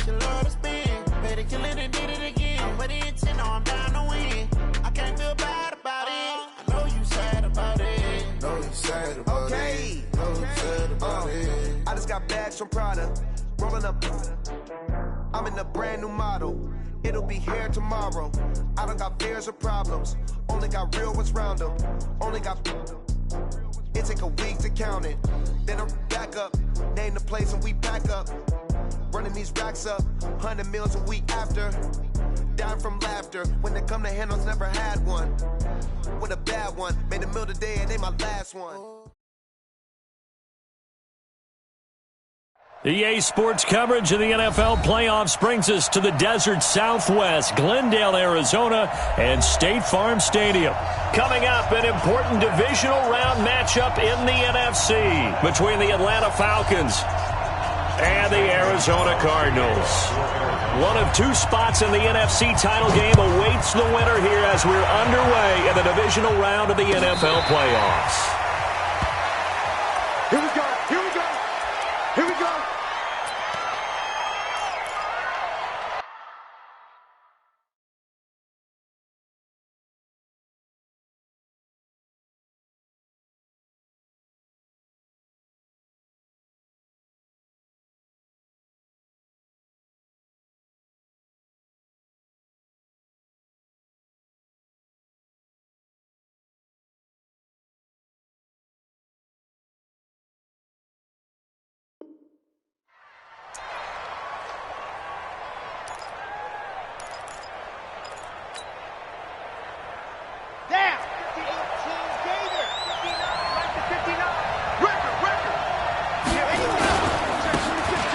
She love to spin. Better kill it and did it again. But the intent, no, I'm down to win. I can't feel bad about it. I know you sad about it. Know you sad about it. Know you sad about it. I just got bags from Prada. Rolling up. I'm in a brand new model. It'll be here tomorrow. I don't got fears or problems. Only got real ones round them. Only got. It take a week to count it. Then I'm back up. Name the place and we back up. Running these racks up. 100 meals a week after. Dying from laughter. When they come to handles, never had one. With a bad one. Made a meal today and they my last one. EA Sports coverage of the NFL playoffs brings us to the desert Southwest, Glendale, Arizona, and State Farm Stadium. Coming up, an important divisional round matchup in the NFC between the Atlanta Falcons and the Arizona Cardinals. One of two spots in the NFC title game awaits the winner here as we're underway in the divisional round of the NFL playoffs. Here we go. Here we go. Here we go.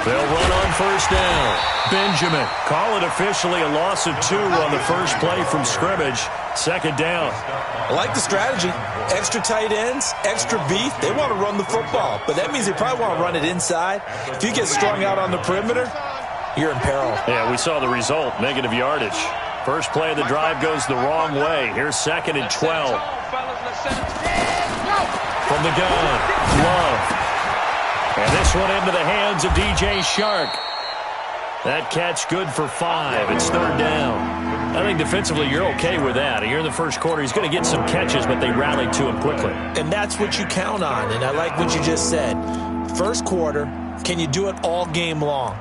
They'll run on first down. Benjamin, call it officially a loss of 2 on the first play from scrimmage. Second down. I like the strategy. Extra tight ends, extra beef. They want to run the football, but that means they probably want to run it inside. If you get strung out on the perimeter, you're in peril. Yeah, we saw the result, negative yardage. First play of the drive goes the wrong way. Here's 2nd and 12. From the gun, Love. And this one into the hands of DJ Shark. That catch good for 5. It's 3rd down. I think defensively you're okay with that. Here in the first quarter, he's going to get some catches, but they rallied to him quickly. And that's what you count on, and I like what you just said. First quarter, can you do it all game long?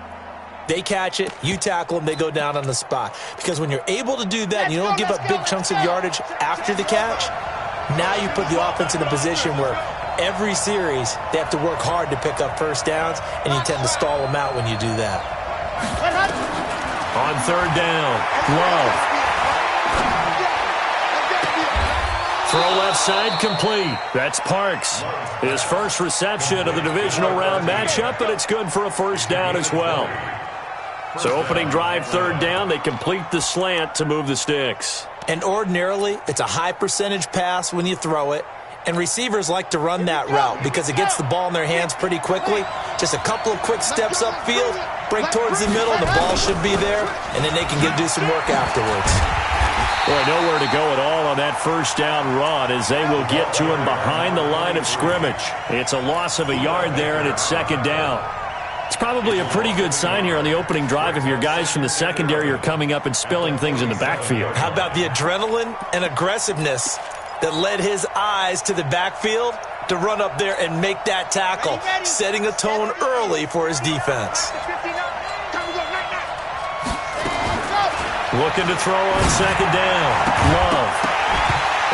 They catch it, you tackle them, they go down on the spot. Because when you're able to do that and you don't give up big chunks of yardage after the catch, now you put the offense in a position where every series they have to work hard to pick up first downs, and you tend to stall them out when you do that. On 3rd down, Love. Throw left side complete. That's Parks. His first reception of the divisional round matchup, but it's good for a first down as well. So opening drive 3rd down, they complete the slant to move the sticks. And ordinarily, it's a high percentage pass when you throw it. And receivers like to run that route because it gets the ball in their hands pretty quickly. Just a couple of quick steps upfield, break towards the middle, the ball should be there, and then they can do some work afterwards. Boy, nowhere to go at all on that first down run as they will get to him behind the line of scrimmage. It's a loss of a yard there, and it's 2nd down. It's probably a pretty good sign here on the opening drive if your guys from the secondary are coming up and spilling things in the backfield. How about the adrenaline and aggressiveness that led his eyes to the backfield to run up there and make that tackle, setting a tone early for his defense. Looking to throw on 2nd down. Love.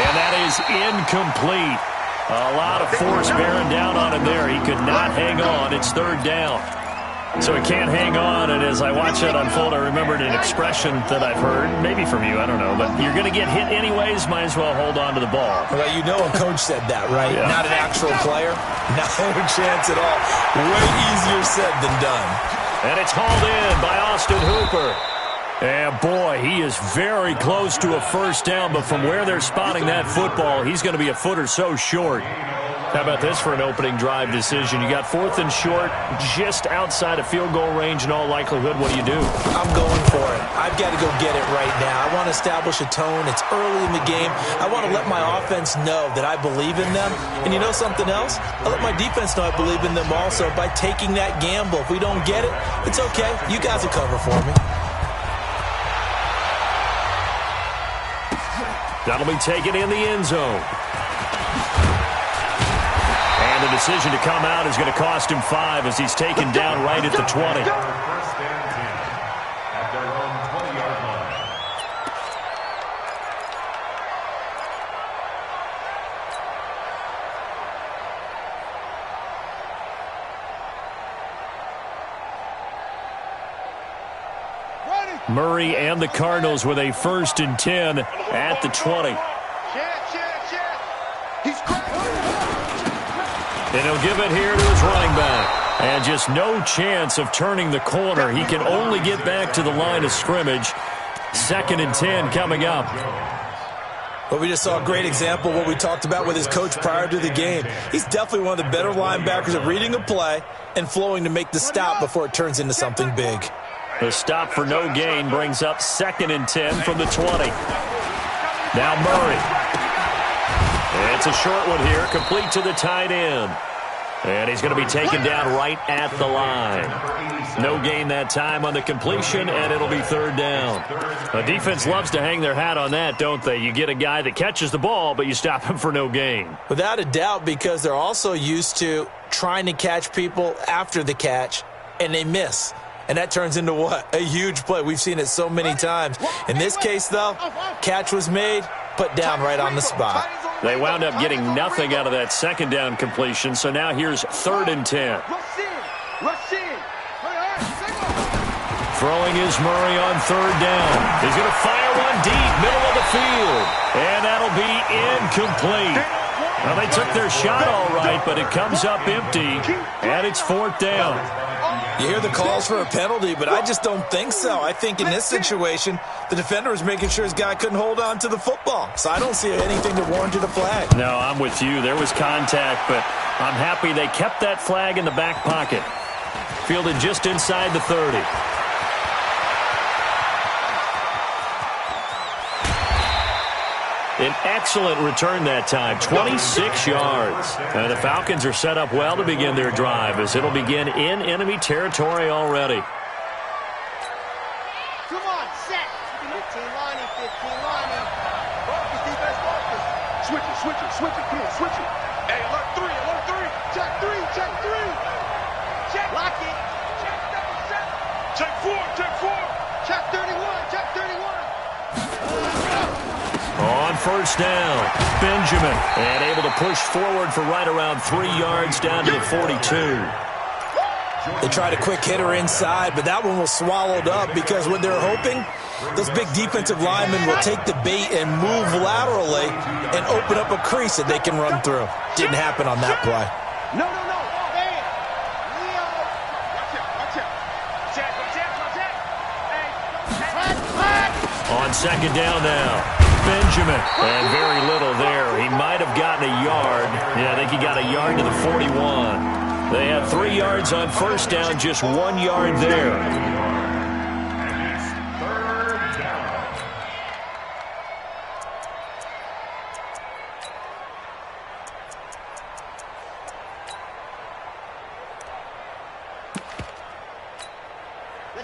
And that is incomplete. A lot of force bearing down on him there. He could not hang on. It's 3rd down. So he can't hang on, and as I watch that unfold, I remembered an expression that I've heard, maybe from you, I don't know, but you're going to get hit anyways, might as well hold on to the ball. Well, you know a coach said that, right? Yeah. Not an actual player. No chance at all. Way easier said than done. And it's hauled in by Austin Hooper. And boy, he is very close to a first down, but from where they're spotting that football, he's going to be a foot or so short. How about this for an opening drive decision? You got 4th and short, just outside of field goal range in all likelihood. What do you do? I'm going for it. I've got to go get it right now. I want to establish a tone. It's early in the game. I want to let my offense know that I believe in them. And you know something else? I let my defense know I believe in them also by taking that gamble. If we don't get it, it's okay. You guys will cover for me. That'll be taken in the end zone. And the decision to come out is going to cost him 5 as he's taken down right at the 20. Murray and the Cardinals with a 1st and 10 at the 20. And he'll give it here to his running back. And just no chance of turning the corner. He can only get back to the line of scrimmage. 2nd and 10 coming up. Well, we just saw a great example of what we talked about with his coach prior to the game. He's definitely one of the better linebackers at reading a play and flowing to make the stop before it turns into something big. The stop for no gain brings up 2nd and 10 from the 20. Now Murray. It's a short one here, complete to the tight end. And he's going to be taken down right at the line. No gain that time on the completion, and it'll be 3rd down. The defense loves to hang their hat on that, don't they? You get a guy that catches the ball, but you stop him for no gain. Without a doubt, because they're also used to trying to catch people after the catch, and they miss. And that turns into what? A huge play. We've seen it so many times. In this case, though, catch was made, put down right on the spot. They wound up getting nothing out of that 2nd down completion, so now here's 3rd and 10. Throwing is Murray on 3rd down. He's going to fire one deep, middle of the field. And that'll be incomplete. Well, they took their shot all right, but it comes up empty, and it's 4th down. You hear the calls for a penalty, but I just don't think so. I think in this situation, the defender was making sure his guy couldn't hold on to the football. So I don't see anything to warrant a flag. No, I'm with you. There was contact, but I'm happy they kept that flag in the back pocket. Fielded just inside the 30. An excellent return that time, 26 yards. And the Falcons are set up well to begin their drive as it'll begin in enemy territory already. Come on, set. 15 lining, 15 lining. Focus, defense, focus. Switch it, kid, switch it. Hey, alert 3. Check 3. Check. Lock it. Check double set. Check 4. Check 31. On 1st down, Benjamin, and able to push forward for right around 3 yards down to the 42. They tried a quick hitter inside, but that one was swallowed up because what they're hoping, those big defensive linemen will take the bait and move laterally and open up a crease that they can run through. Didn't happen on that play. No. On 2nd down now. Benjamin, and very little there. He might have gotten a yard. Yeah, I think he got a yard to the 41. They had 3 yards on 1st down, just 1 yard there.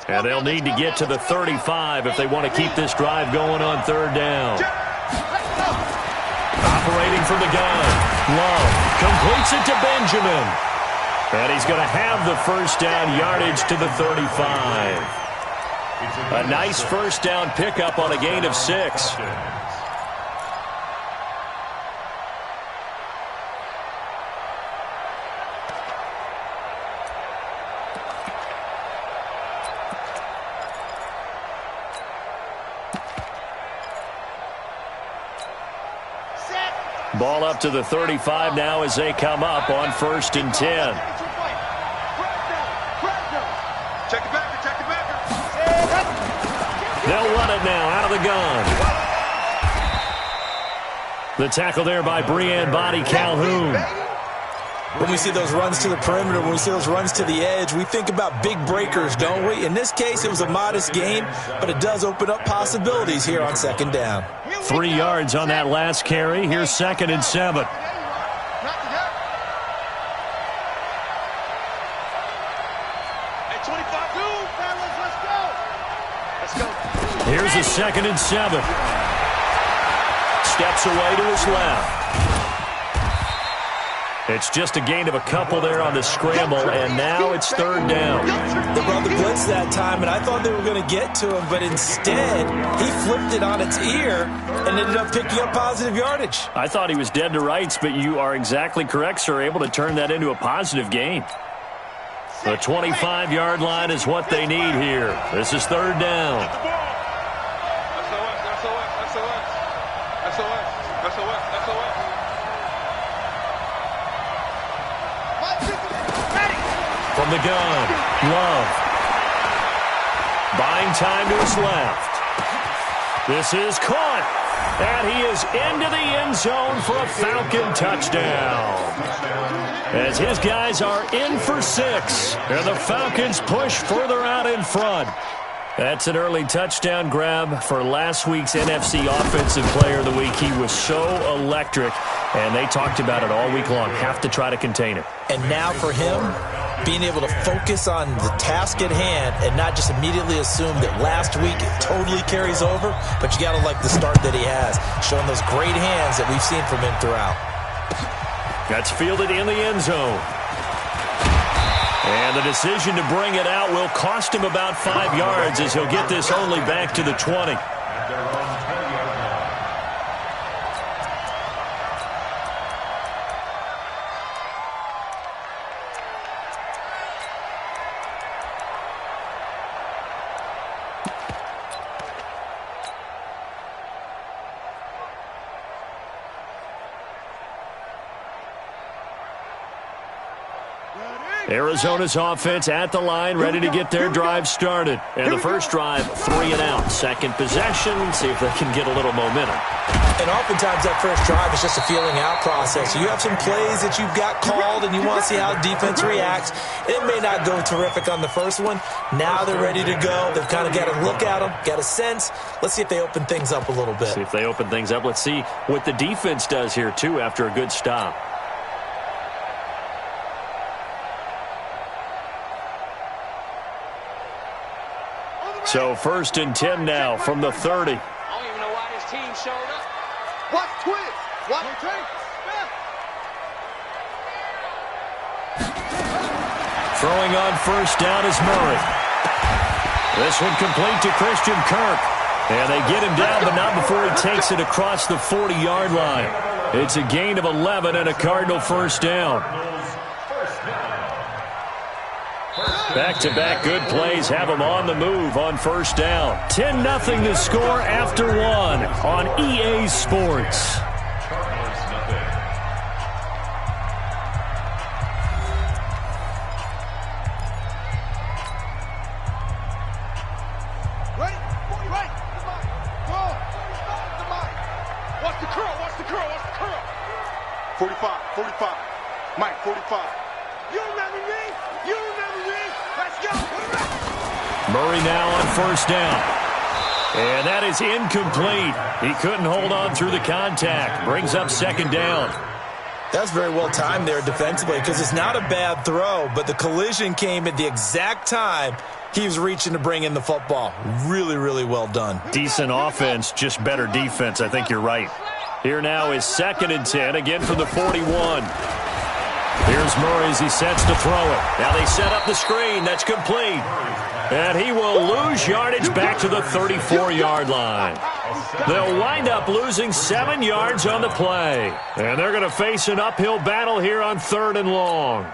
And they'll need to get to the 35 if they want to keep this drive going on 3rd down. Operating from the gun. Love completes it to Benjamin. And he's going to have the 1st down yardage to the 35. A nice 1st down pickup on a gain of 6. Ball up to the 35 now as they come up on 1st and 10. Check the backer. They'll run it now out of the gun. The tackle there by Breanne Body Calhoun. When we see those runs to the perimeter, when we see those runs to the edge, we think about big breakers, don't we? In this case, it was a modest gain, but it does open up possibilities here on second down. 3 yards on that last carry. Here's 2nd and 7. Here's a 2nd and 7. Steps away to his left. It's just a gain of a couple there on the scramble, and now it's 3rd down. They brought the blitz that time, and I thought they were going to get to him, but instead, he flipped it on its ear and ended up picking up positive yardage. I thought he was dead to rights, but you are exactly correct, sir, able to turn that into a positive gain. The 25-yard line is what they need here. This is 3rd down. From the gun, Love. Buying time to his left. This is caught. And he is into the end zone for a Falcon touchdown. As his guys are in for 6. And the Falcons push further out in front. That's an early touchdown grab for last week's NFC Offensive Player of the Week. He was so electric, and they talked about it all week long. Have to try to contain it. And now for him, being able to focus on the task at hand and not just immediately assume that last week it totally carries over, but you got to like the start that he has, showing those great hands that we've seen from him throughout. That's fielded in the end zone. And the decision to bring it out will cost him about 5 yards as he'll get this only back to the 20. Arizona's offense at the line, ready to get their drive started. And the first drive, 3 and out. Second possession, see if they can get a little momentum. And oftentimes that first drive is just a feeling out process. You have some plays that you've got called and you want to see how defense reacts. It may not go terrific on the first one. Now they're ready to go. They've kind of got to look at them, got a sense. Let's see if they open things up a little bit. See if they open things up. Let's see what the defense does here, too, after a good stop. So 1st and 10 now from the 30. I don't even know why this team showed up. Watch twist. Watch twist. Throwing on 1st down is Murray. This one complete to Christian Kirk. And they get him down, but not before he takes it across the 40-yard line. It's a gain of 11 and a Cardinal 1st down. Back-to-back good plays have them on the move on 1st down. 10-0 the score after 1 on EA Sports. Watch the curl, watch the curl, watch the curl. 45, Mike, 45. You remember me? You remember me? Let's go. Murray now on 1st down. And that is incomplete. He couldn't hold on through the contact. Brings up 2nd down. That's very well timed there defensively because it's not a bad throw, but the collision came at the exact time he was reaching to bring in the football. Really, really well done. Decent offense, just better defense. I think you're right. Here now is 2nd and 10, again from the 41. Here's Murray as he sets to throw it. Now they set up the screen. That's complete. And he will lose yardage back to the 34-yard line. They'll wind up losing 7 yards on the play. And they're going to face an uphill battle here on 3rd and long.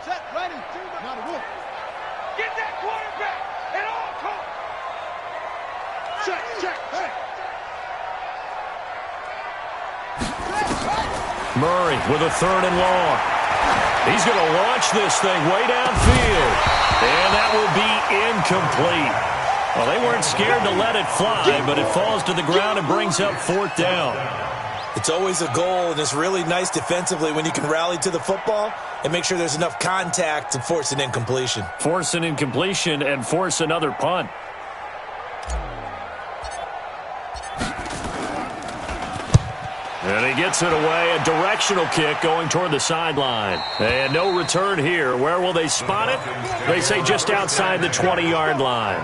Set, ready. Not a wolf. Get that quarterback at all costs. Check, hey. Murray with a 3rd and long. He's going to launch this thing way downfield. And that will be incomplete. Well, they weren't scared to let it fly, but it falls to the ground and brings up 4th down. It's always a goal, and it's really nice defensively when you can rally to the football and make sure there's enough contact to force an incompletion. Force an incompletion and force another punt. And he gets it away, a directional kick going toward the sideline. And no return here. Where will they spot it? They say just outside the 20-yard line.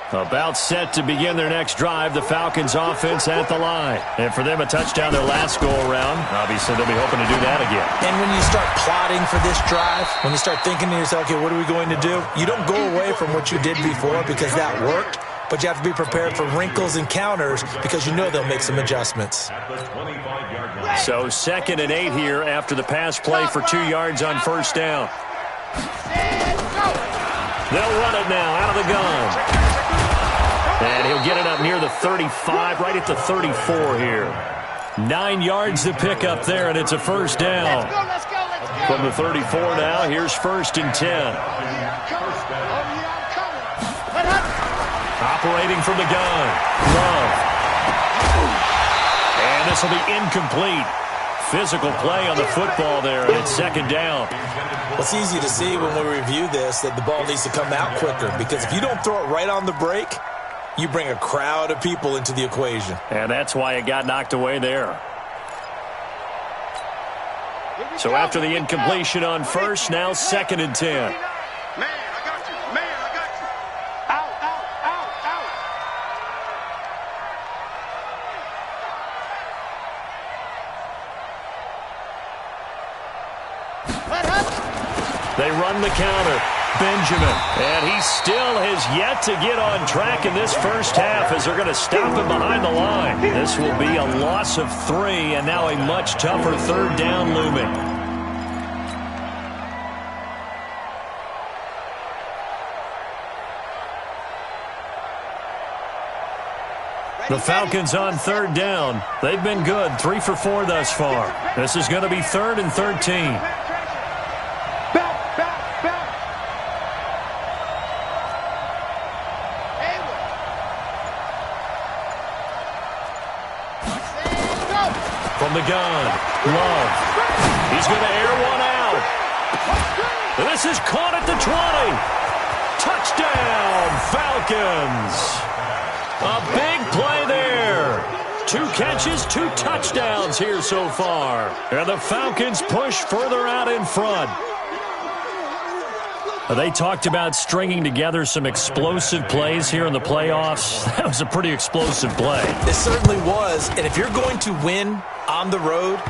About set to begin their next drive, the Falcons offense at the line. And for them, a touchdown their last go-around. Obviously, they'll be hoping to do that again. And when you start plotting for this drive, when you start thinking to yourself, okay, what are we going to do? You don't go away from what you did before because that worked, but you have to be prepared for wrinkles and counters because you know they'll make some adjustments. So 2nd and 8 here after the pass play for 2 yards on 1st down. They'll run it now out of the gun. And he'll get it up near the 35, right at the 34 here. 9 yards to pick up there, and it's a 1st down. Let's go. From the 34 now, here's 1st and 10. Operating from the gun. Love. And this will be incomplete. Physical play on the football there, and it's 2nd down. Well, it's easy to see when we review this that the ball needs to come out quicker because if you don't throw it right on the break, you bring a crowd of people into the equation. And that's why it got knocked away there. So after the incompletion on 1st, now 2nd and 10. Man, I got you. Out. They run the counter. Benjamin, and he still has yet to get on track in this first half as they're going to stop him behind the line. This will be a loss of 3, and now a much tougher 3rd down looming. The Falcons on 3rd down. They've been good, 3 for 4 thus far. This is going to be 3rd and 13. From the gun, Love. He's going to air one out. This is caught at the 20. Touchdown, Falcons. A big play there. 2 catches, 2 touchdowns here so far. And the Falcons push further out in front. They talked about stringing together some explosive plays here in the playoffs. That was a pretty explosive play. It certainly was. And if you're going to win on the road,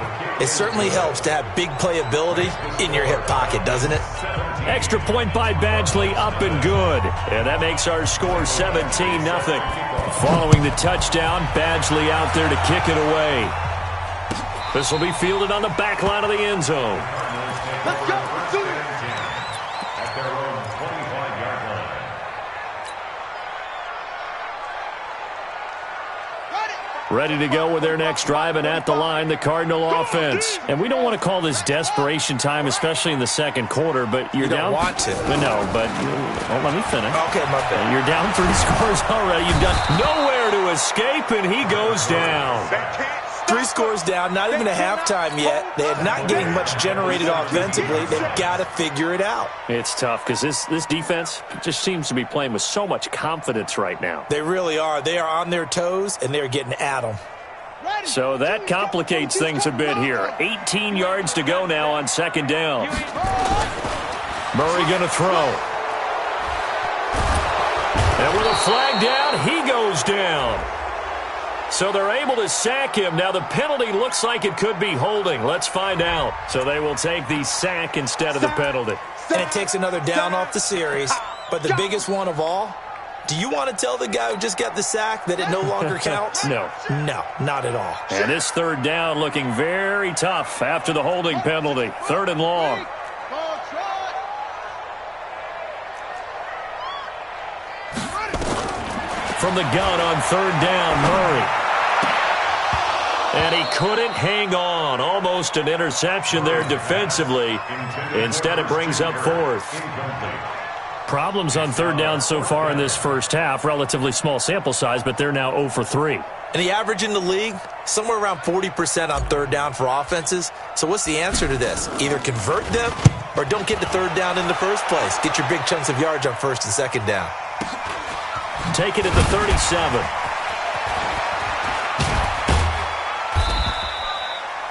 it certainly helps to have big playability in your hip pocket, doesn't it? Extra point by Badgley, up and good. And that makes our score 17-0. Following the touchdown, Badgley out there to kick it away. This will be fielded on the back line of the end zone. Let's go. Ready to go with their next drive, and at the line, the Cardinal offense. And we don't want to call this desperation time, especially in the 2nd quarter, but you're down. You don't want to. No, but let me finish. Okay, my bad. You're down 3 scores already. You've got nowhere to escape, and he goes down. 3 scores down, not even a halftime yet. They're not getting much generated offensively. They've got to figure it out. It's tough because this defense just seems to be playing with so much confidence right now. They really are. They are on their toes, and they're getting at them. So that complicates things a bit here. 18 yards to go now on 2nd down. Murray going to throw. And with a flag down, he goes down. So they're able to sack him. Now the penalty looks like it could be holding. Let's find out. So they will take the sack instead of the penalty. And it takes another down off the series. But the biggest one of all, do you want to tell the guy who just got the sack that it no longer counts? No. No, not at all. And this 3rd down looking very tough after the holding penalty. 3rd and long. from the gun on third down, Murray. And he couldn't hang on. Almost an interception there defensively. Instead, it brings up fourth. Problems on third down so far in this first half. Relatively small sample size, but they're now 0 for 3. And the average in the league, somewhere around 40% on third down for offenses. So what's the answer to this? Either convert them or don't get to third down in the first place. Get your big chunks of yards on first and second down. Take it at the 37.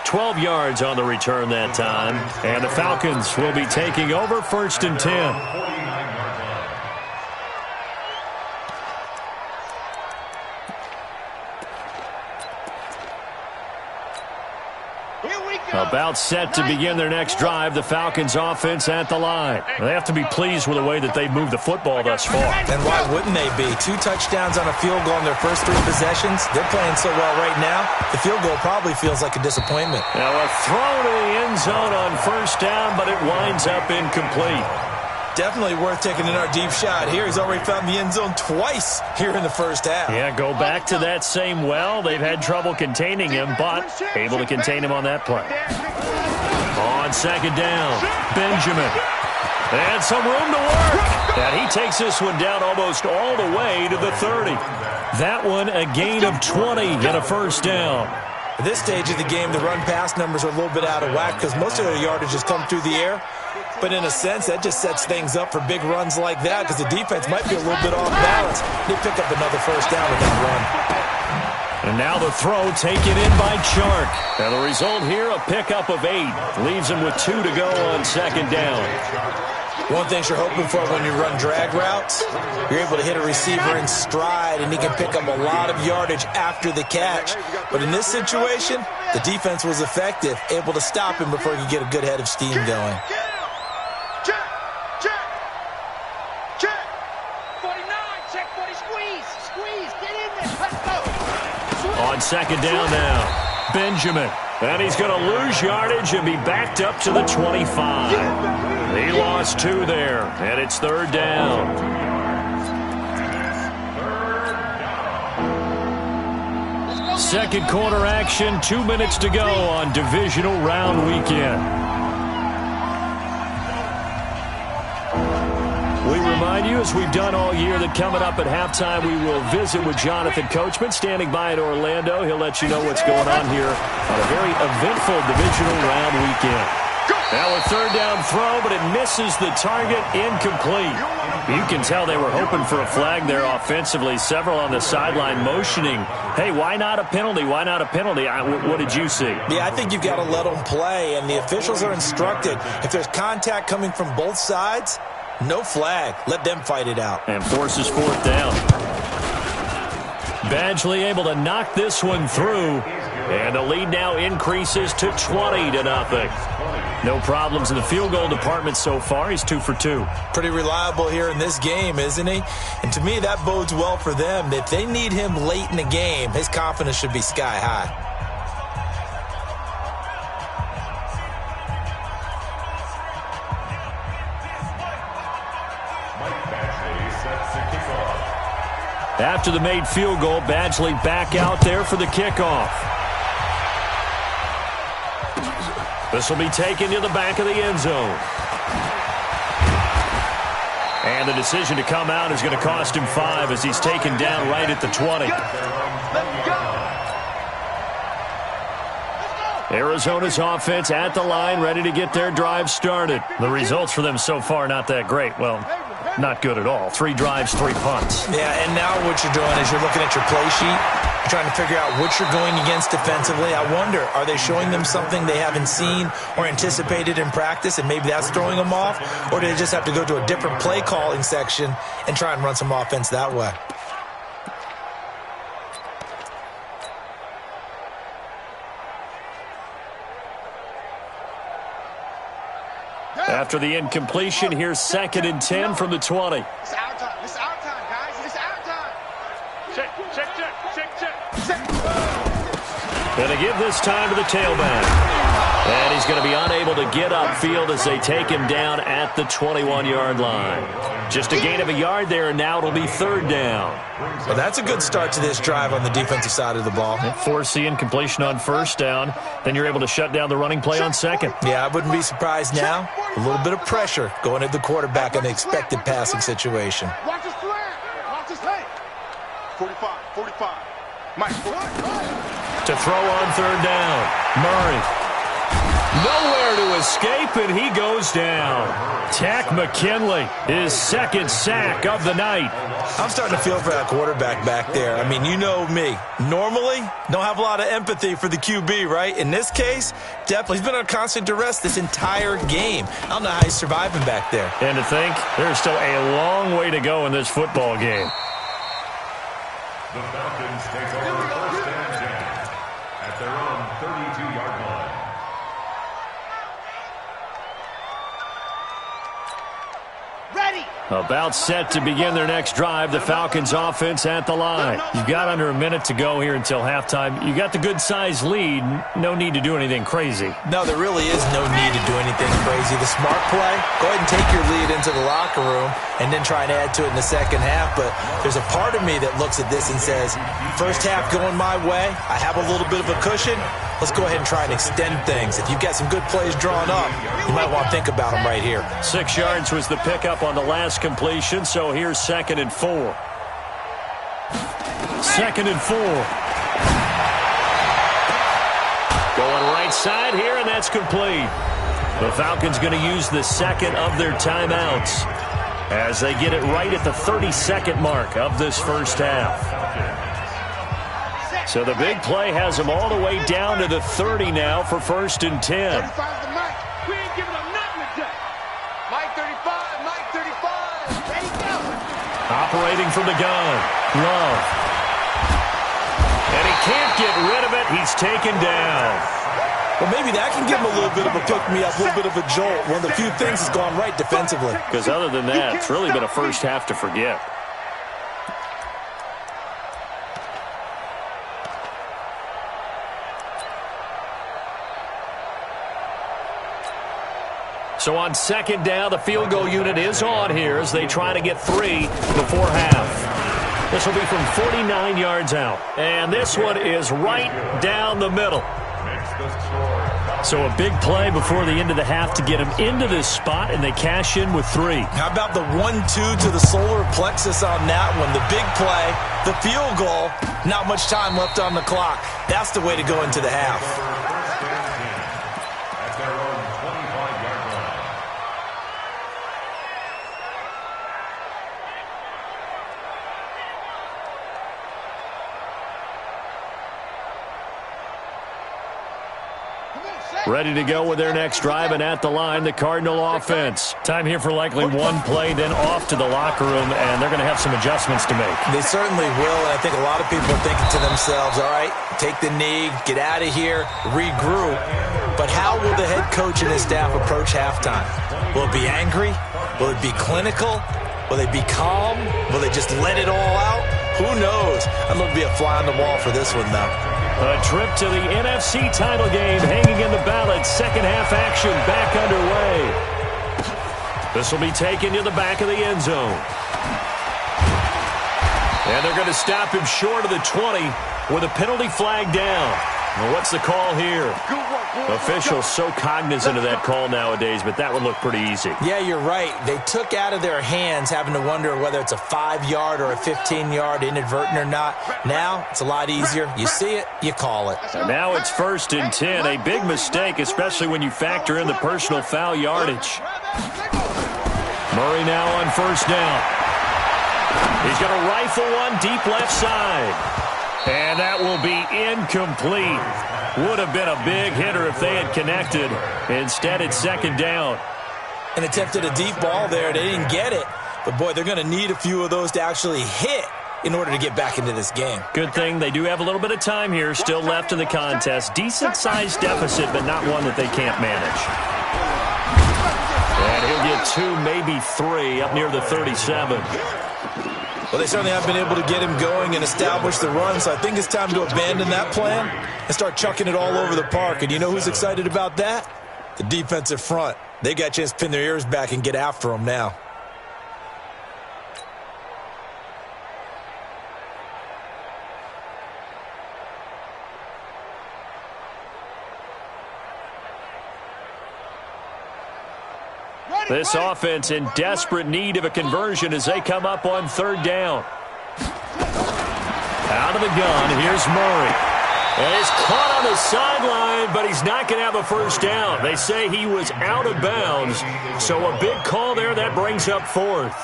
12 yards on the return that time. And the Falcons will be taking over first and 10. About set to begin their next drive, the Falcons offense at the line. They have to be pleased with the way that they've moved the football thus far. And why wouldn't they be? 2 touchdowns on a field goal in their first 3 possessions. They're playing so well right now, the field goal probably feels like a disappointment. Now a throw to the end zone on first down, but it winds up incomplete. Definitely worth taking another deep shot here. He's already found the end zone twice here in the first half. Yeah, go back to that same well. They've had trouble containing him, but able to contain him on that play. On second down, Benjamin. And some room to work. And he takes this one down almost all the way to the 30. That one a gain of 20 and a first down. At this stage of the game, the run-pass numbers are a little bit out of whack because most of their yardage has come through the air. But in a sense, that just sets things up for big runs like that because the defense might be a little bit off balance. They pick up another first down with that run. And now the throw taken in by Chark. And the result here, a pickup of 8. Leaves him with 2 to go on second down. One thing you're hoping for when you run drag routes, you're able to hit a receiver in stride, and he can pick up a lot of yardage after the catch. But in this situation, the defense was effective, able to stop him before he could get a good head of steam going. On second down now, Benjamin. And he's going to lose yardage and be backed up to the 25. He lost 2 there, and it's third down. Second quarter action, 2 minutes to go on divisional round weekend. We remind you, as we've done all year, that coming up at halftime, we will visit with Jonathan Coachman, standing by in Orlando. He'll let you know what's going on here on a very eventful divisional round weekend. Now a third down throw, but it misses the target, incomplete. You can tell they were hoping for a flag there offensively. Several on the sideline motioning, hey, why not a penalty? Why not a penalty? What did you see? Yeah, I think you've got to let them play, and the officials are instructed. If there's contact coming from both sides, no flag. Let them fight it out. And forces fourth down. Badgley able to knock this one through. And the lead now increases to 20-0. No problems in the field goal department so far. He's 2 for 2. Pretty reliable here in this game, isn't he? And to me, that bodes well for them. If they need him late in the game, his confidence should be sky high. After the made field goal, Badgley back out there for the kickoff. This will be taken to the back of the end zone. And the decision to come out is going to cost him 5 as he's taken down right at the 20. Arizona's offense at the line, ready to get their drive started. The results for them so far, not that great. Well, not good at all. 3 drives, 3 punts. Yeah, and now what you're doing is you're looking at your play sheet. You're trying to figure out what you're going against defensively. I wonder, are they showing them something they haven't seen or anticipated in practice, and maybe that's throwing them off? Or do they just have to go to a different play calling section and try and run some offense that way? After the incompletion, here's 2nd and 10 from the 20. It's our time. It's our time, guys. It's our time. Check. Going to give this time to the tailback. And he's going to be unable to get upfield as they take him down at the 21-yard line. Just a gain of a yard there, and now it'll be 3rd down. Well, that's a good start to this drive on the defensive side of the ball. Force the incompletion on 1st down. Then you're able to shut down the running play on 2nd. Yeah, I wouldn't be surprised now. A little bit of pressure going at the quarterback in the expected passing situation. Watch his slant. Watch his hand. 45, 45. Mike, To throw on 3rd down. Murray. Nowhere to escape, and he goes down. Tack McKinley, his 2nd sack of the night. I'm starting to feel for that quarterback back there. I mean, you know me. Normally, don't have a lot of empathy for the QB, right? In this case, definitely. He's been under constant duress this entire game. I don't know how he's surviving back there. And to think, there's still a long way to go in this football game. The Falcons take over 1st and 10 at their own 32-yard line. About set to begin their next drive, the Falcons offense at the line. You've got under a minute to go here until halftime. You got the good-sized lead. No need to do anything crazy. No, there really is no need to do anything crazy. The smart play, go ahead and take your lead into the locker room and then try and add to it in the 2nd half. But there's a part of me that looks at this and says, 1st half going my way, I have a little bit of a cushion. Let's go ahead and try and extend things. If you've got some good plays drawn up, you might want to think about them right here. 6 yards was the pickup on the last completion, so here's 2nd and 4. 2nd and 4. Going right side here, and that's complete. The Falcons going to use the 2nd of their timeouts as they get it right at the 32nd mark of this 1st half. So the big play has them all the way down to the 30 now for 1st and 10. 35's the Mike. We ain't giving up nothing today. Mike 35, Mike 35. Ready, go. Operating from the gun. Love. And he can't get rid of it. He's taken down. Well, maybe that can give him a little bit of a pick-me-up, a little bit of a jolt. One of the few things that's gone right defensively. Because other than that, it's really been a 1st half to forget. So on 2nd down, the field goal unit is on here as they try to get 3 before half. This will be from 49 yards out. And this one is right down the middle. So a big play before the end of the half to get them into this spot, and they cash in with 3. How about the 1-2 to the solar plexus on that one? The big play, the field goal, not much time left on the clock. That's the way to go into the half. Ready to go with their next drive, and at the line, the Cardinal offense. Time here for likely one play, then off to the locker room, and they're going to have some adjustments to make. They certainly will, and I think a lot of people are thinking to themselves, all right, take the knee, get out of here, regroup. But how will the head coach and his staff approach halftime? Will it be angry? Will it be clinical? Will they be calm? Will they just let it all out? Who knows? I'd love to be a fly on the wall for this one, though. A trip to the NFC title game hanging in the balance. 2nd half action back underway. This will be taken to the back of the end zone. And they're going to stop him short of the 20 with a penalty flag down. Well, what's the call here? Officials so cognizant of that call nowadays, but that would look pretty easy. Yeah, you're right. They took out of their hands having to wonder whether it's a 5-yard or a 15-yard inadvertent or not. Now, it's a lot easier. You see it, you call it. And now it's 1st and 10. A big mistake, especially when you factor in the personal foul yardage. Murray now on 1st down. He's going to rifle one deep left side. And that will be incomplete. Would have been a big hitter if they had connected. Instead, it's 2nd down. And attempted a deep ball there. They didn't get it. But, boy, they're going to need a few of those to actually hit in order to get back into this game. Good thing they do have a little bit of time here still left in the contest. Decent-sized deficit, but not one that they can't manage. And he'll get 2, maybe 3 up near the 37. Well, they certainly have been able to get him going and establish the run, so I think it's time to abandon that plan and start chucking it all over the park. And you know who's excited about that? The defensive front. They got a chance to pin their ears back and get after him now. This offense in desperate need of a conversion as they come up on 3rd down. Out of the gun, here's Murray. And he's caught on the sideline, but he's not going to have a first down. They say he was out of bounds, so a big call there. That brings up 4th.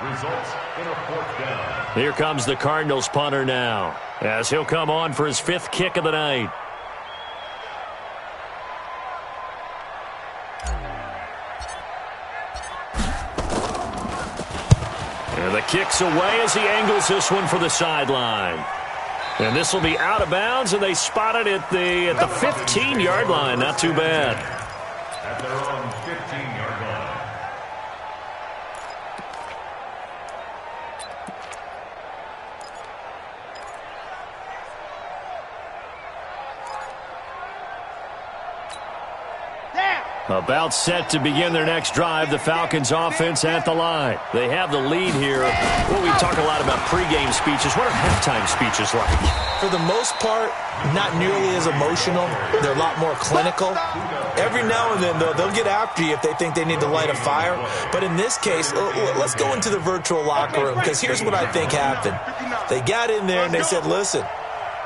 Results in a 4th down. Here comes the Cardinals punter now, as he'll come on for his 5th kick of the night. And the kick's away as he angles this one for the sideline. And this will be out of bounds, and they spot it at the 15-yard line. Not too bad. At their own 15-yard line. About set to begin their next drive, the Falcons offense at the line. They have the lead here. Well, we talk a lot about pregame speeches. What are halftime speeches like? For the most part, not nearly as emotional. They're a lot more clinical. Every now and then, though, they'll get after you if they think they need to light a fire. But in this case, let's go into the virtual locker room, because here's what I think happened. They got in there and they said, listen,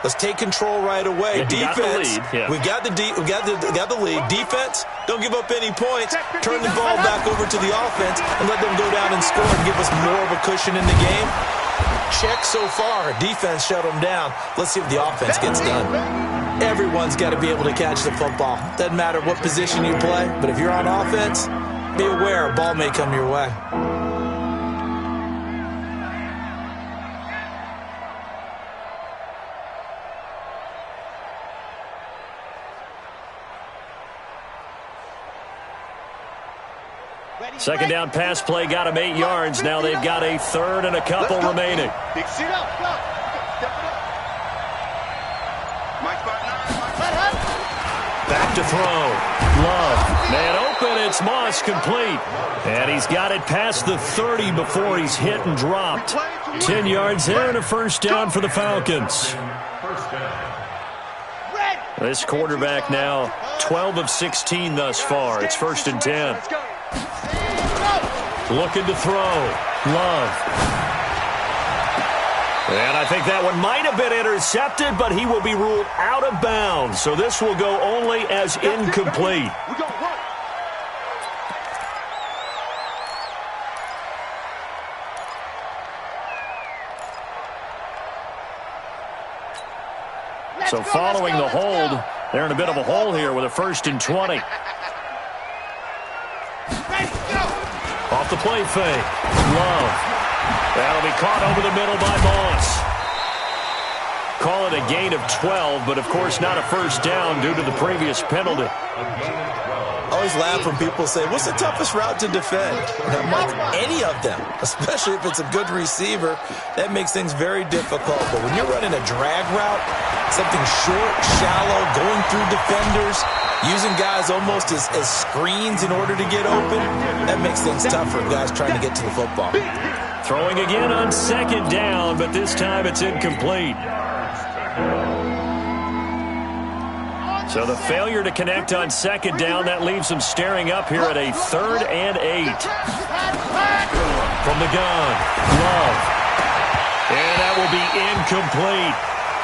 let's take control right away. Defense, we got the lead. Defense, don't give up any points. Turn the ball back over to the offense and let them go down and score and give us more of a cushion in the game. Check so far. Defense shut them down. Let's see if the offense gets done. Everyone's got to be able to catch the football. Doesn't matter what position you play, but if you're on offense, be aware a ball may come your way. Second down pass play got him 8 yards. Now they've got a 3rd and a couple remaining. Back to throw. Love. Man open. It's Moss complete. And he's got it past the 30 before he's hit and dropped. 10 yards there and a first down for the Falcons. First down. This quarterback now 12 of 16 thus far. It's 1st and 10. Looking to throw. Love. And I think that one might have been intercepted, but he will be ruled out of bounds. So this will go only as incomplete. So following the hold, they're in a bit of a hole here with a 1st and 20. Off the play fake. Love. That'll be caught over the middle by Moss. Call it a gain of 12, but of course not a first down due to the previous penalty. I always laugh when people say, what's the toughest route to defend? And I'm like, any of them, especially if it's a good receiver. That makes things very difficult. But when you're running a drag route, something short, shallow, going through defenders, using guys almost as screens in order to get open, that makes things tough for guys trying to get to the football. Throwing again on 2nd down, but this time it's incomplete. So the failure to connect on 2nd down, that leaves them staring up here at a 3rd and 8. From the gun, Love. And that will be incomplete.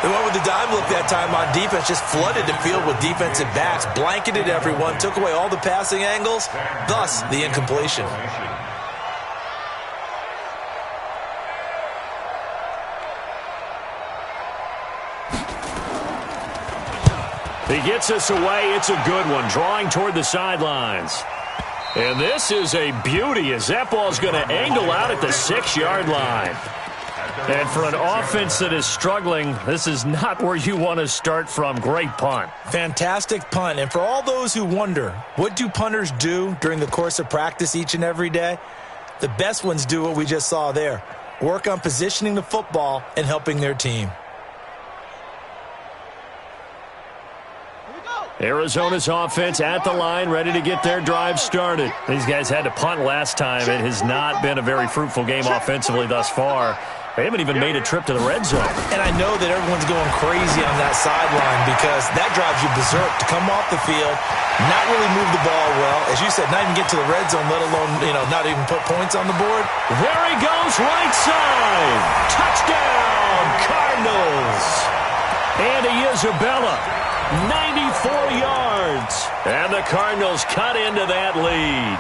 They went with the dime look that time on defense, just flooded the field with defensive backs, blanketed everyone, took away all the passing angles, thus the incompletion. He gets us away. It's a good one, drawing toward the sidelines. And this is a beauty as that ball's going to angle out at the 6-yard line. And for an offense that is struggling, this is not where you want to start from. Great punt. Fantastic punt. And for all those who wonder, what do punters do during the course of practice each and every day? The best ones do what we just saw there. Work on positioning the football and helping their team. Arizona's offense at the line, ready to get their drive started. These guys had to punt last time. It has not been a very fruitful game offensively thus far. They haven't even made a trip to the red zone. And I know that everyone's going crazy on that sideline because that drives you berserk to come off the field, not really move the ball well. As you said, not even get to the red zone, let alone, not even put points on the board. There he goes, right side. Touchdown, Cardinals. Andy Isabella, 94 yards. And the Cardinals cut into that lead.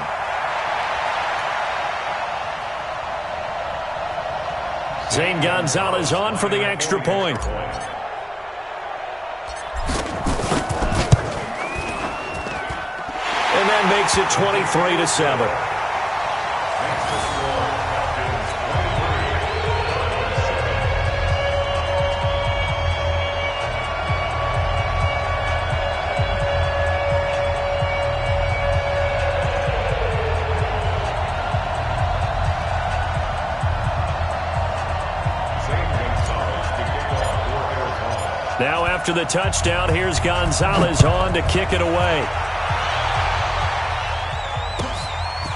Zane Gonzalez on for the extra point. And that makes it 23-7. Now after the touchdown, here's Gonzalez on to kick it away.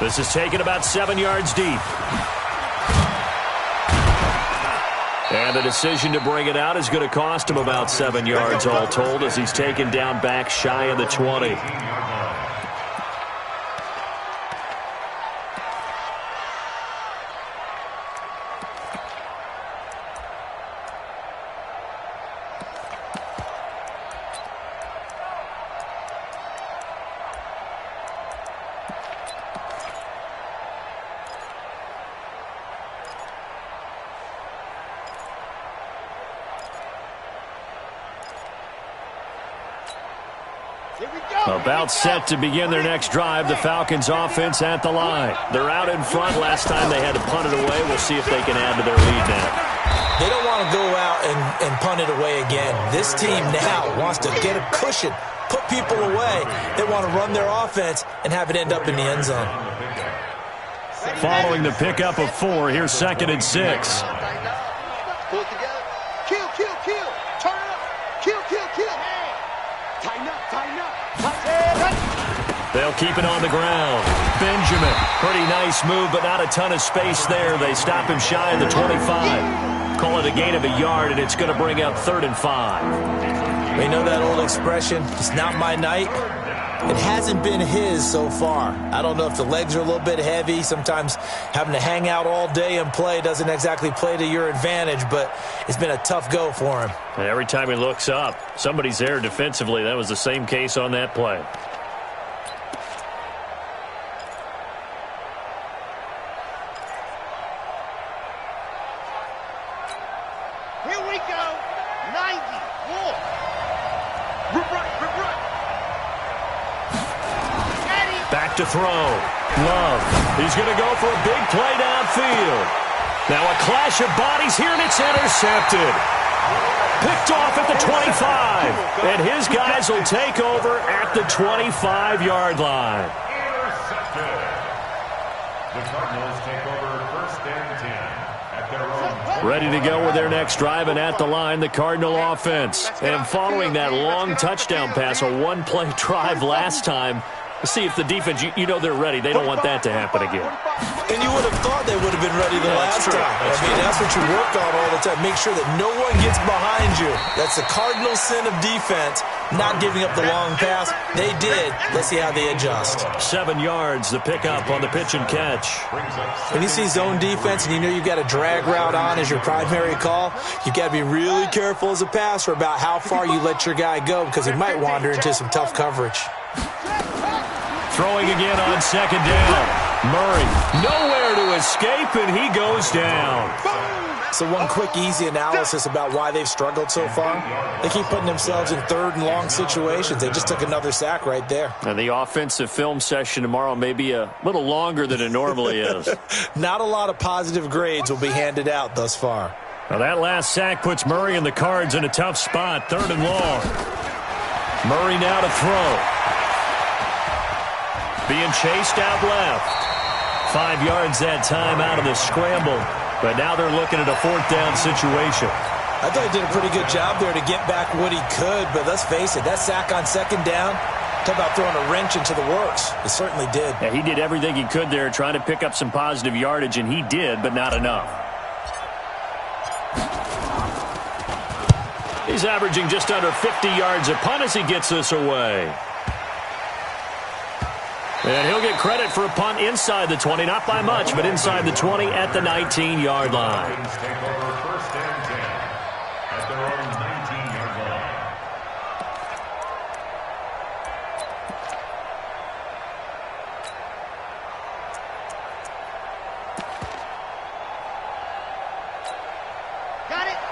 This is taken about 7 yards deep. And the decision to bring it out is going to cost him about 7 yards all told as he's taken down back shy of the 20. About set to begin their next drive. The Falcons offense at the line. They're out in front. Last time they had to punt it away. We'll see if they can add to their lead now. They don't want to go out and punt it away again. This team now wants to get a cushion, put people away. They want to run their offense and have it end up in the end zone. Following the pickup of 4, here's 2nd and 6. Pull it together. Kill, kill, kill. Turn it up. Kill, kill, kill. Tighten up, tighten up. They'll keep it on the ground. Benjamin, pretty nice move, but not a ton of space there. They stop him shy of the 25. Call it a gain of a yard, and it's going to bring up 3rd and 5. We know that old expression, it's not my night. It hasn't been his so far. I don't know if the legs are a little bit heavy. Sometimes having to hang out all day and play doesn't exactly play to your advantage, but it's been a tough go for him. And every time he looks up, somebody's there defensively. That was the same case on that play. Here we go. 90. War. Rip right, rip right. Back to throw. Love. He's going to go for a big play downfield. Now a clash of bodies here, and it's intercepted. Picked off at the 25. And his guys will take over at the 25-yard line. Intercepted. The Cardinals take over 1st and 10 at their own. Ready to go with their next drive, and at the line, the Cardinal offense. And following that long touchdown pass, a one-play drive last time, see if the defense, you know they're ready. They don't want that to happen again. And you would have thought they would have been ready the last time. That's what you work on all the time. Make sure that no one gets behind you. That's the cardinal sin of defense, not giving up the long pass. They did. Let's see how they adjust. 7 yards, the pickup on the pitch and catch. When you see zone defense and you know you've got a drag route on as your primary call, you've got to be really careful as a passer about how far you let your guy go because he might wander into some tough coverage. Throwing again on 2nd down. Murray, nowhere to escape, and he goes down. So one quick, easy analysis about why they've struggled so far. They keep putting themselves in 3rd and long situations. They just took another sack right there. And the offensive film session tomorrow may be a little longer than it normally is. Not a lot of positive grades will be handed out thus far. Now that last sack puts Murray and the Cards in a tough spot, 3rd and long. Murray now to throw. Being chased out left. 5 yards that time out of the scramble. But now they're looking at a 4th down situation. I thought he did a pretty good job there to get back what he could. But let's face it, that sack on 2nd down, talk about throwing a wrench into the works. It certainly did. Yeah, he did everything he could there trying to pick up some positive yardage, and he did, but not enough. He's averaging just under 50 yards a punt as he gets this away. And he'll get credit for a punt inside the 20, not by much, but inside the 20 at the 19-yard line. Take over first and 10 at their own 19-yard line.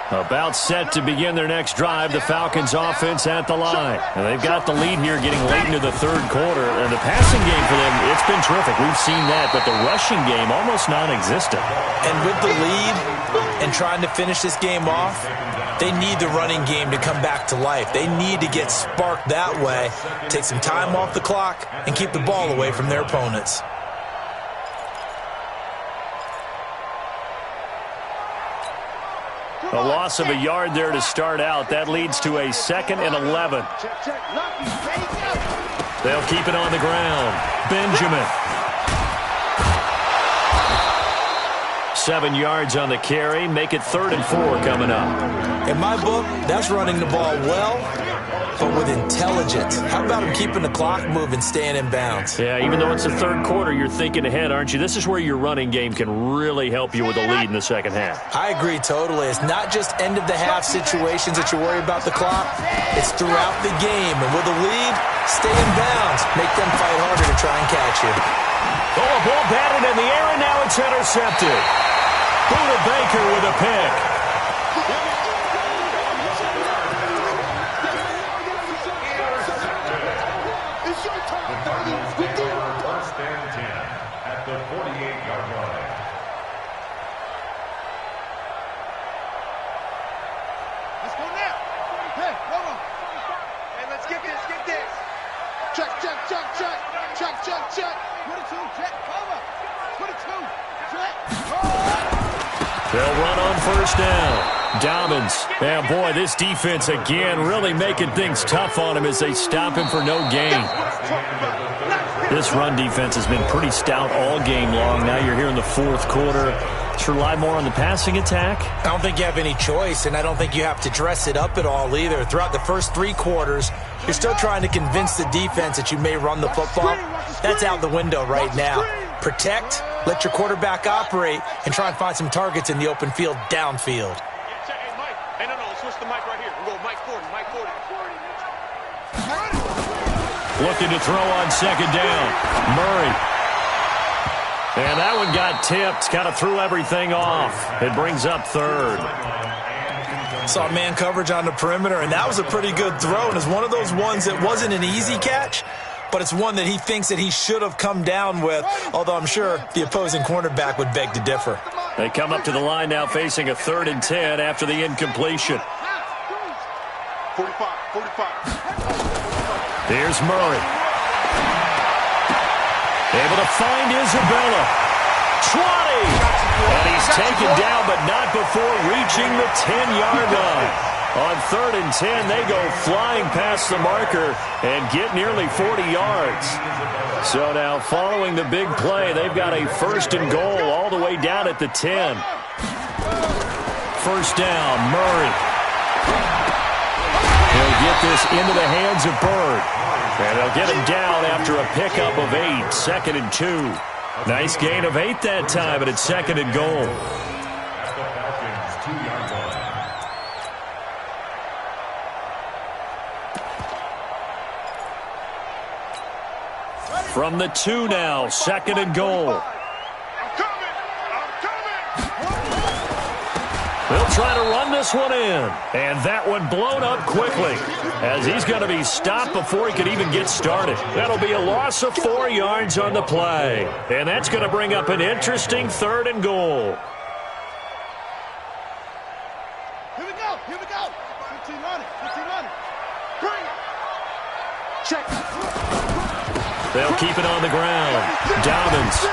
About set to begin their next drive, the Falcons offense at the line. And they've got the lead here getting late into the third quarter. And the passing game for them, it's been terrific. We've seen that, but the rushing game almost non-existent. And with the lead and trying to finish this game off, they need the running game to come back to life. They need to get sparked that way, take some time off the clock, and keep the ball away from their opponents. A loss of a yard there to start out. That leads to a 2nd and 11. They'll keep it on the ground. Benjamin. 7 yards on the carry. Make it 3rd and 4 coming up. In my book, that's running the ball well, but with intelligence. How about him keeping the clock moving, staying in bounds? Yeah, even though it's the third quarter, you're thinking ahead, aren't you? This is where your running game can really help you with a lead in the second half. I agree totally. It's not just end-of-the-half situations that you worry about the clock. It's throughout the game. And with a lead, stay in bounds. Make them fight harder to try and catch you. Oh, a ball batted in the air, and now it's intercepted. Buda Baker with a pick. They'll run on first down. Dobbins. And boy, this defense again really making things tough on him as they stop him for no gain. This run defense has been pretty stout all game long. Now you're here in the fourth quarter. Let's rely more on the passing attack. I don't think you have any choice, and I don't think you have to dress it up at all either. Throughout the first 3 quarters, you're still trying to convince the defense that you may run the football. That's out the window right now. Protect, let your quarterback operate, and try and find some targets in the open field downfield. Hey, Mike. Hey, no, switch the mic right here. We'll go Mike 40, Mike 40. Looking to throw on second down. Murray. And that one got tipped. Kind of threw everything off. It brings up 3rd. Saw man coverage on the perimeter, and that was a pretty good throw. And it's one of those ones that wasn't an easy catch, but it's one that he thinks that he should have come down with, although I'm sure the opposing cornerback would beg to differ. They come up to the line now facing a 3rd and 10 after the incompletion. 45. Here's Murray. Able to find Isabella. 20. And he's taken down, but not before reaching the 10-yard line. On 3rd and 10, they go flying past the marker and get nearly 40 yards. So now following the big play, they've got a 1st and goal all the way down at the 10. First down, Murray. He'll get this into the hands of Bird. And they'll get him down after a pickup of 8, 2nd and 2. Nice gain of 8 that time, but it's 2nd and goal. At the Falcons' 2-yard line. From the 2 now, 2nd and goal. They'll try to run this one in. And that one blown up quickly as he's going to be stopped before he could even get started. That'll be a loss of 4 yards on the play. And that's going to bring up an interesting 3rd and goal. Here we go. 15 on it. Bring it. Check. They'll keep it on the ground. Dobbins.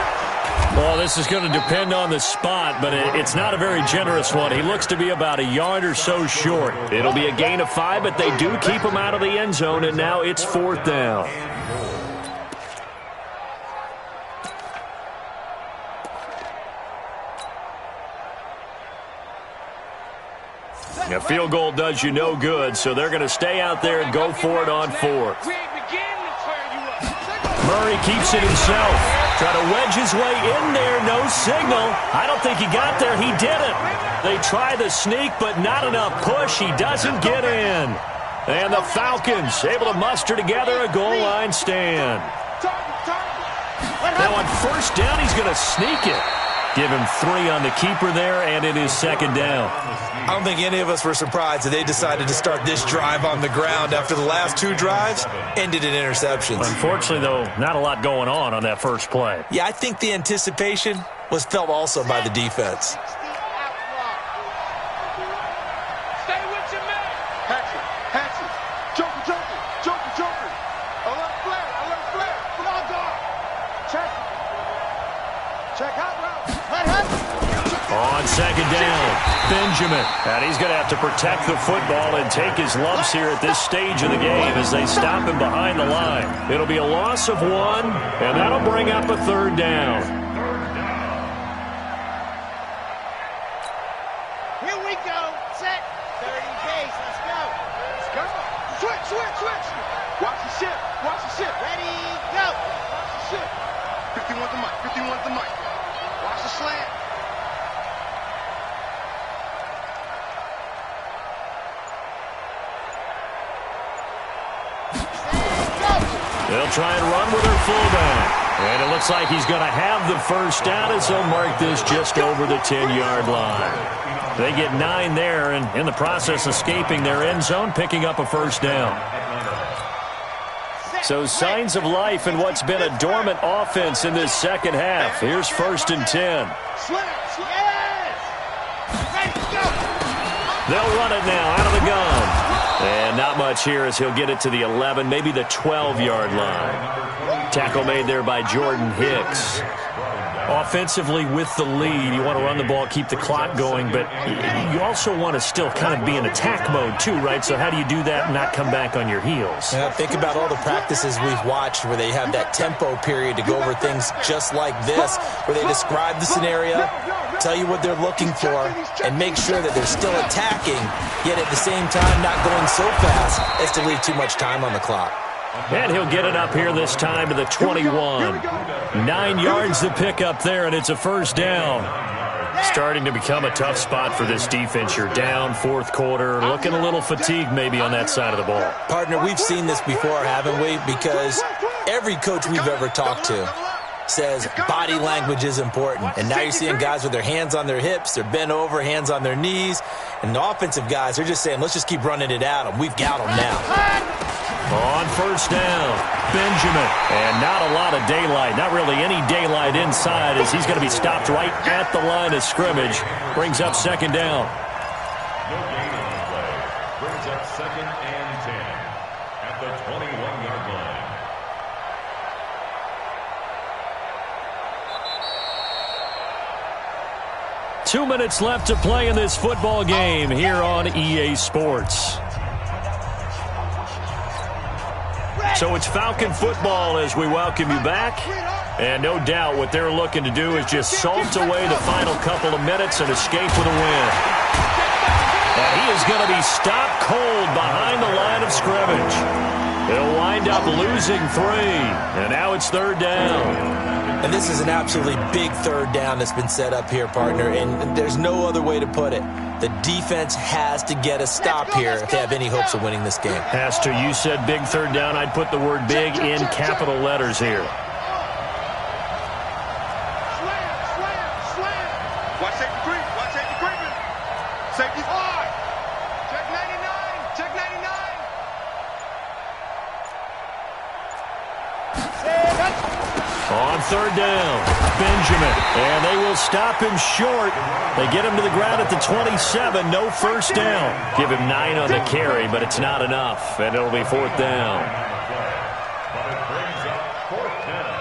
Well, this is going to depend on the spot, but it's not a very generous one. He looks to be about a yard or so short. It'll be a gain of 5, but they do keep him out of the end zone, and now it's 4th down. A field goal does you no good, so they're going to stay out there and go for it on fourth. Murray keeps it himself. Try to wedge his way in there. No signal. I don't think he got there. He didn't. They try the sneak, but not enough push. He doesn't get in. And the Falcons able to muster together a goal line stand. Now on first down, he's going to sneak it. Give him 3 on the keeper there, and it is second down. I don't think any of us were surprised that they decided to start this drive on the ground after the last 2 drives ended in interceptions. Unfortunately, though, not a lot going on that first play. Yeah, I think the anticipation was felt also by the defense. On second down, Benjamin. And he's going to have to protect the football and take his lumps here at this stage of the game as they stop him behind the line. It'll be a loss of 1, and that'll bring up a third down. Here we go. Set. 30 pace. Let's go. Let's go. Switch, switch, switch. Watch the ship. Watch the ship. Ready, go. Watch the ship. 51 the mic. 51 the mic. Watch the slant. They'll try and run with their fullback. And it looks like he's going to have the first down as they'll mark this just over the 10-yard line. They get 9 there, and in the process escaping their end zone, picking up a first down. So signs of life in what's been a dormant offense in this second half. Here's 1st and 10. They'll run it now out of the gun. And not much here as he'll get it to the 11, maybe the 12-yard line. Tackle made there by Jordan Hicks. Offensively with the lead, you want to run the ball, keep the clock going, but you also want to still kind of be in attack mode too, right? So how do you do that and not come back on your heels? Yeah, think about all the practices we've watched where they have that tempo period to go over things just like this, where they describe the scenario, tell you what they're looking for, and make sure that they're still attacking, yet at the same time not going so fast as to leave too much time on the clock. And he'll get it up here this time to the 21. 9 yards to pick up there, and it's a first down. Starting to become a tough spot for this defense. You're down 4th quarter, looking a little fatigued maybe on that side of the ball. Partner, we've seen this before, haven't we? Because every coach we've ever talked to says body language is important. And now you're seeing guys with their hands on their hips, they're bent over, hands on their knees. And the offensive guys are just saying, let's just keep running it at them. We've got them now. On first down, Benjamin. And not a lot of daylight, not really any daylight inside as he's going to be stopped right at the line of scrimmage. Brings up second down. No gain on the play. Brings up 2nd and 10 at the 21-yard line. Two minutes left to play in this football game here on EA Sports. So it's Falcon football as we welcome you back. And no doubt what they're looking to do is just salt away the final couple of minutes and escape with a win. And he is going to be stopped cold behind the line of scrimmage. He'll wind up losing 3. And now it's 3rd down. And this is an absolutely big 3rd down that's been set up here, partner. And there's no other way to put it. The defense has to get a stop here if they have any hopes of winning this game. Has to. You said big 3rd down. I'd put the word big in capital letters here. Watch safety creep. Watch safety creeping. Safety's hard. Check 99. Check 99. On 3rd down, Benjamin. And they will stop him short. They get him to the ground at the 27. No first down. Give him 9 on the carry, but it's not enough. And it'll be 4th down. But it brings up 4th down.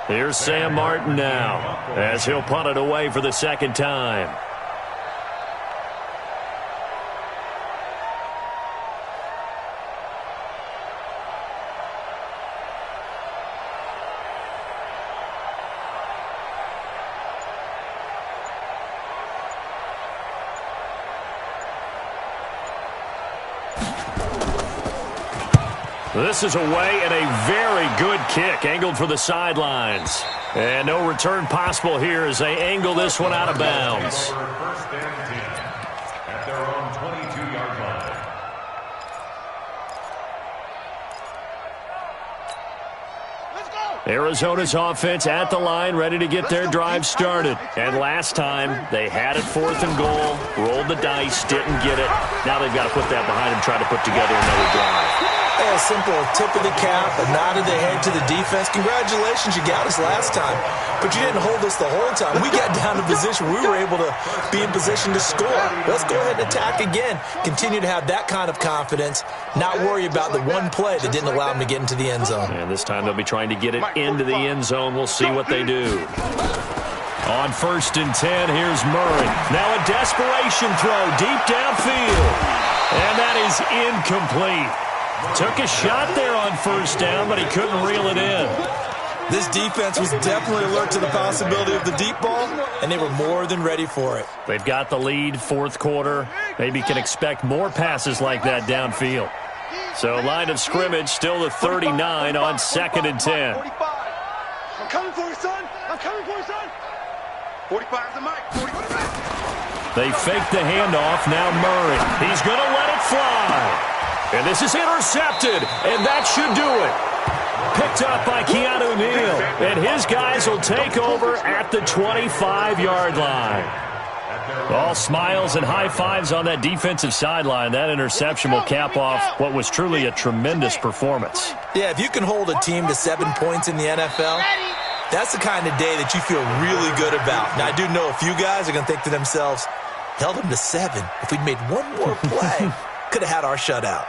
Here's Sam Martin now as he'll punt it away for the 2nd time. This is away and a very good kick, angled for the sidelines. And no return possible here as they angle this one out of bounds. First and 10 at their own 22-yard line. Arizona's offense at the line, ready to get their drive started. And last time, they had it 4th and goal, rolled the dice, didn't get it. Now they've got to put that behind them, try to put together another drive. A simple tip of the cap, a nod of the head to the defense. Congratulations, you got us last time. But you didn't hold us the whole time. We got down to position. We were able to be in position to score. Let's go ahead and attack again. Continue to have that kind of confidence. Not worry about the one play that didn't allow them to get into the end zone. And this time they'll be trying to get it into the end zone. We'll see what they do. On 1st and 10, here's Murray. Now a desperation throw deep downfield. And that is incomplete. Took a shot there on 1st down, but he couldn't reel it in. This defense was definitely alert to the possibility of the deep ball, and they were more than ready for it. They've got the lead, 4th quarter. Maybe can expect more passes like that downfield. So line of scrimmage still the 39 on 2nd and 10. 45. I'm coming for you, son. I'm coming for you, son. 45 the mic. 45. They fake the handoff. Now Murray. He's going to let it fly. And this is intercepted, and that should do it. Picked up by Keanu Neal, and his guys will take over at the 25-yard line. All smiles and high fives on that defensive sideline. That interception will cap off what was truly a tremendous performance. Yeah, if you can hold a team to 7 points in the NFL, that's the kind of day that you feel really good about. Now, I do know a few guys are going to think to themselves, held them to 7. If we'd made one more play, could have had our shutout.